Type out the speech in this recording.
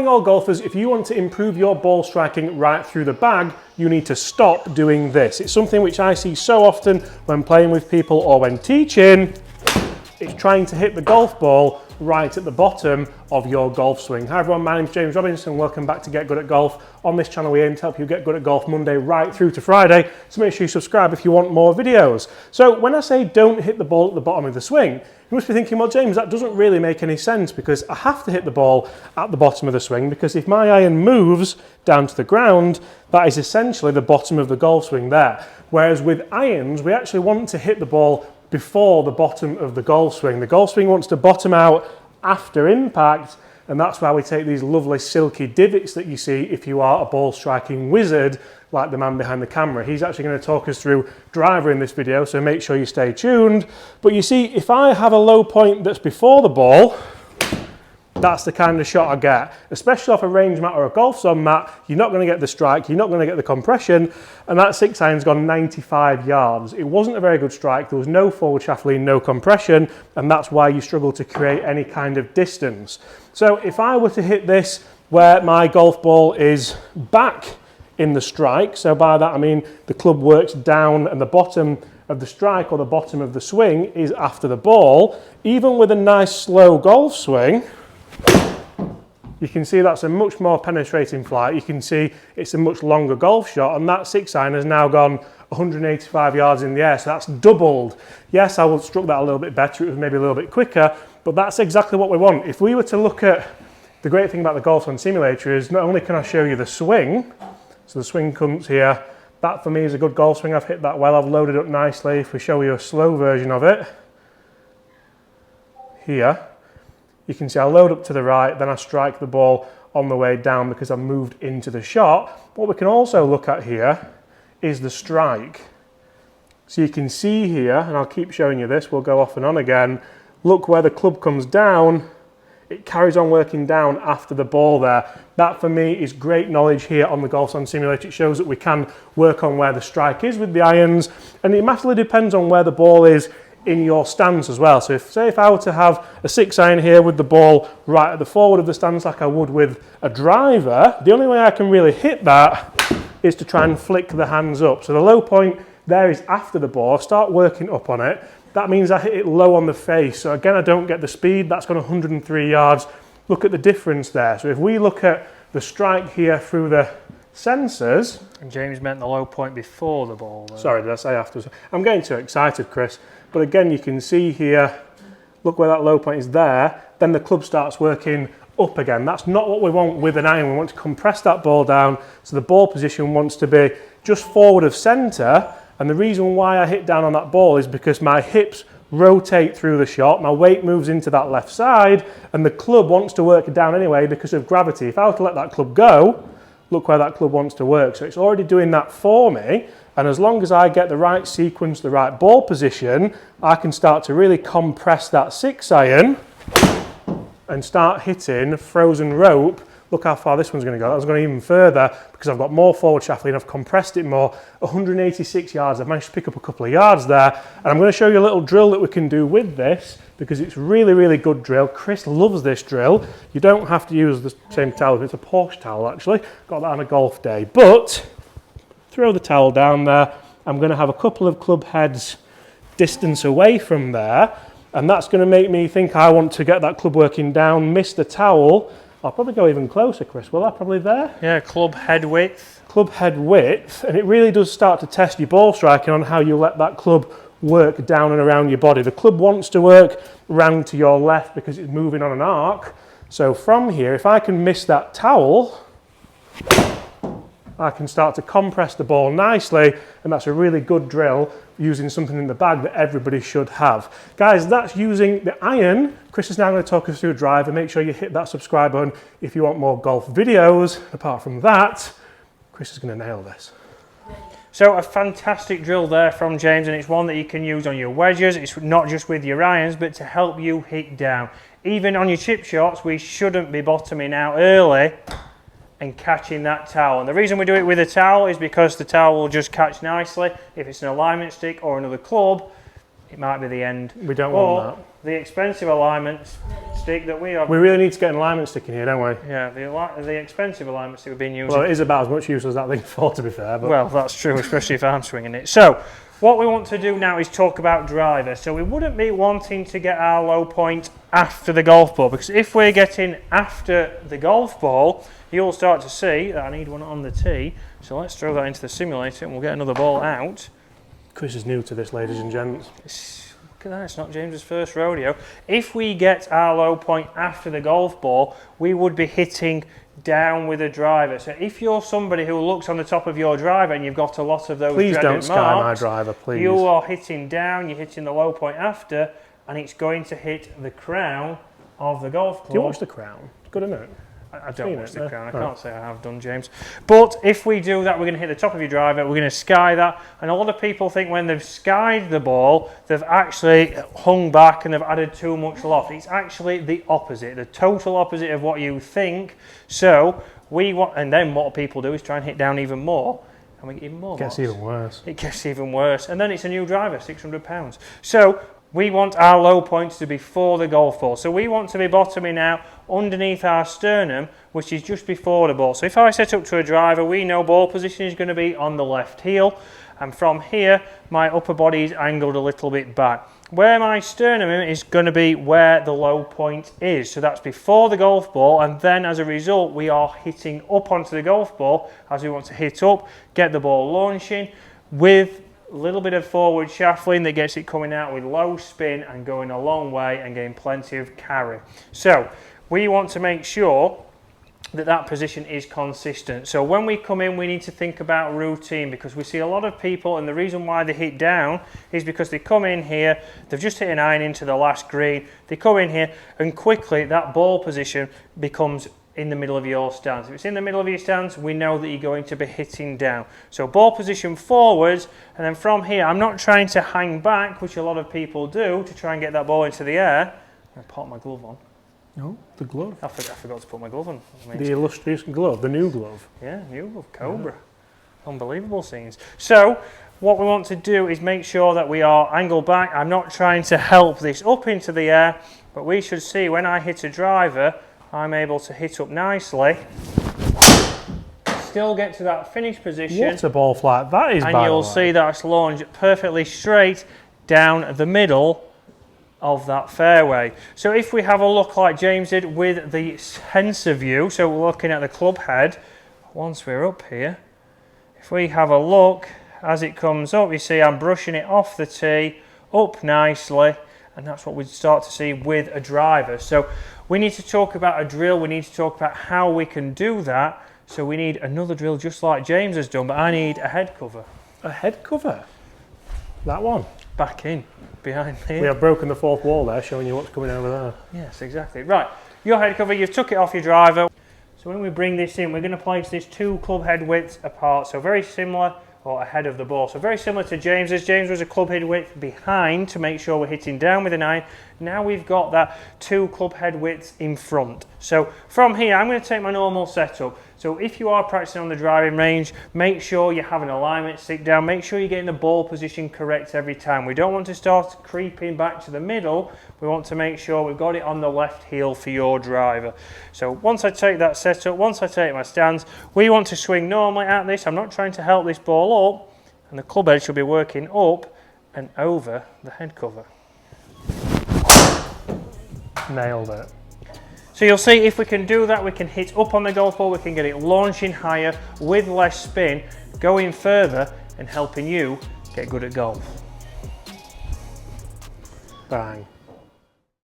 All golfers, if you want to improve your ball striking right through the bag, you need to stop doing this. It's something which I see so often when playing with people or when teaching. It's trying to hit the golf ball right at the bottom of your golf swing. Hi everyone, my name's James Robinson. Welcome back to Get Good at Golf. On this channel we aim to help you get good at golf Monday right through to Friday, so make sure you subscribe if you want more videos. So when I say don't hit the ball at the bottom of the swing, you must be thinking, well James, that doesn't really make any sense because I have to hit the ball at the bottom of the swing because if my iron moves down to the ground, that is essentially the bottom of the golf swing there. Whereas with irons, we actually want to hit the ball before the bottom of the golf swing. The golf swing wants to bottom out after impact, and that's why we take these lovely silky divots that you see if you are a ball striking wizard like the man behind the camera. He's actually going to talk us through driver in this video, so make sure you stay tuned. But you see, if I have a low point that's before the ball, that's the kind of shot I get. Especially off a range mat or a golf zone mat, you're not going to get the strike, you're not going to get the compression, and that 6-iron's gone 95 yards. It wasn't a very good strike, there was no forward shaft lean, no compression, and that's why you struggle to create any kind of distance. So if I were to hit this where my golf ball is back in the strike, so by that I mean the club works down and the bottom of the strike or the bottom of the swing is after the ball, even with a nice slow golf swing, you can see that's a much more penetrating flight. You can see it's a much longer golf shot, and that 6-iron has now gone 185 yards in the air, so that's doubled. Yes, I would have struck that a little bit better, it was maybe a little bit quicker, but that's exactly what we want. If we were to look at, the great thing about the Golf Swing Simulator is not only can I show you the swing, so the swing comes here, that for me is a good golf swing, I've hit that well, I've loaded up nicely. If we show you a slow version of it, here, you can see I load up to the right, then I strike the ball on the way down because I've moved into the shot. What we can also look at here is the strike. So you can see here, and I'll keep showing you this, we'll go off and on again. Look where the club comes down, it carries on working down after the ball there. That for me is great knowledge here on the Golf Swing Simulator. It shows that we can work on where the strike is with the irons, and it massively depends on where the ball is in your stance as well. So if I were to have a 6-iron here with the ball right at the forward of the stance like I would with a driver, the only way I can really hit that is to try and flick the hands up. So the low point there is after the ball, start working up on it. That means I hit it low on the face. So again, I don't get the speed, that's gone 103 yards. Look at the difference there. So if we look at the strike here through the sensors. And James meant the low point before the ball, though. Sorry, did I say after? I'm getting too excited, Chris. But again, you can see here, look where that low point is there, then the club starts working up again. That's not what we want with an iron. We want to compress that ball down, so the ball position wants to be just forward of centre, and the reason why I hit down on that ball is because my hips rotate through the shot, my weight moves into that left side, and the club wants to work down anyway because of gravity. If I were to let that club go, look where that club wants to work. So it's already doing that for me. And as long as I get the right sequence, the right ball position, I can start to really compress that 6-iron and start hitting frozen rope. Look how far this one's going to go. That was going even further because I've got more forward shaft lean, I've compressed it more. 186 yards, I've managed to pick up a couple of yards there. And I'm going to show you a little drill that we can do with this because it's really, really good drill. Chris loves this drill. You don't have to use the same towel. It's a Porsche towel actually. Got that on a golf day. But throw the towel down there. I'm going to have a couple of club heads distance away from there, and that's going to make me think I want to get that club working down, miss the towel. I'll probably go even closer, Chris. Will I? Probably there? Yeah, club head width. Club head width, and it really does start to test your ball striking on how you let that club work down and around your body. The club wants to work round to your left because it's moving on an arc. So from here, if I can miss that towel, I can start to compress the ball nicely, and that's a really good drill using something in the bag that everybody should have. Guys, that's using the iron. Chris is now going to talk us through a driver. Make sure you hit that subscribe button if you want more golf videos. Apart from that, Chris is going to nail this. So a fantastic drill there from James, and it's one that you can use on your wedges. It's not just with your irons, but to help you hit down. Even on your chip shots, we shouldn't be bottoming out early and catching that towel. And the reason we do it with a towel is because the towel will just catch nicely. If it's an alignment stick or another club, it might be the end. We don't want that. the expensive alignment stick that we have. We really need to get an alignment stick in here, don't we? Yeah, the expensive alignment stick we've been using. Well, it is about as much use as that thing for, to be fair. But Well, that's true, especially if I'm swinging it. So, what we want to do now is talk about driver. So we wouldn't be wanting to get our low point after the golf ball, because if we're getting after the golf ball, you'll start to see that I need one on the tee. So let's throw that into the simulator and we'll get another ball out. Chris is new to this, ladies and gents. Look at that, it's not James's first rodeo. If we get our low point after the golf ball, we would be hitting down with a driver. So if you're somebody who looks on the top of your driver and you've got a lot of those Please dreaded don't sky my marks, driver, please. you are hitting down, you're hitting the low point after, and it's going to hit the crown of the golf club. Do you watch The Crown? It's good, isn't it? I don't watch The Crown, I No. can't say I have done, James. But if we do that, we're going to hit the top of your driver, we're going to sky that, and a lot of people think when they've skied the ball, they've actually hung back and they've added too much loft. It's actually the opposite, the total opposite of what you think. So, we want, and then what people do is try and hit down even more, and we get even more It gets marks. even worse. It gets even worse, and then it's a new driver, £600. So, we want our low points to be before the golf ball. So we want to be bottoming out underneath our sternum, which is just before the ball. So if I set up to a driver, we know ball position is going to be on the left heel. And from here, my upper body is angled a little bit back. Where my sternum is going to be where the low point is. So that's before the golf ball. And then as a result, we are hitting up onto the golf ball as we want to hit up, get the ball launching with a little bit of forward shaftling that gets it coming out with low spin and going a long way and getting plenty of carry. So we want to make sure that that position is consistent. So when we come in, we need to think about routine, because we see a lot of people, and the reason why they hit down is because they come in here, they've just hit an iron into the last green, they come in here and quickly that ball position becomes in the middle of your stance. If it's in the middle of your stance, we know that you're going to be hitting down. So ball position forwards, and then from here, I'm not trying to hang back, which a lot of people do, to try and get that ball into the air. I put my glove on. No, the glove. I forgot to put my glove on. The illustrious glove, the new glove. Yeah, new glove, Cobra. Unbelievable scenes. So, what we want to do is make sure that we are angled back. I'm not trying to help this up into the air, but we should see when I hit a driver, I'm able to hit up nicely, still get to that finish position. What a ball flight that is, and by you'll the way. see that it's launched perfectly straight down the middle of that fairway. So if we have a look like James did with the sensor view, so we're looking at the club head, once we're up here, if we have a look as it comes up, you see I'm brushing it off the tee, up nicely, and that's what we start to see with a driver. So we need to talk about a drill, we need to talk about how we can do that. So we need another drill just like James has done, but I need a head cover. A head cover? That one? Back in, behind me. We have broken the fourth wall there, showing you what's coming over there. Yes, exactly. Right, your head cover, you've took it off your driver. So when we bring this in, we're going to place this 2 club head widths apart. So very similar, or ahead of the ball. So very similar to James's. James was a club head width behind to make sure we're hitting down with an iron. Now we've got that 2 club head widths in front. So from here, I'm going to take my normal setup. So if you are practicing on the driving range, make sure you have an alignment stick down. Make sure you're getting the ball position correct every time. We don't want to start creeping back to the middle. We want to make sure we've got it on the left heel for your driver. So once I take that setup, once I take my stance, we want to swing normally at this. I'm not trying to help this ball up, and the club head should be working up and over the head cover. Nailed it. So you'll see if we can do that, we can hit up on the golf ball, we can get it launching higher with less spin, going further and helping you get good at golf. Bang.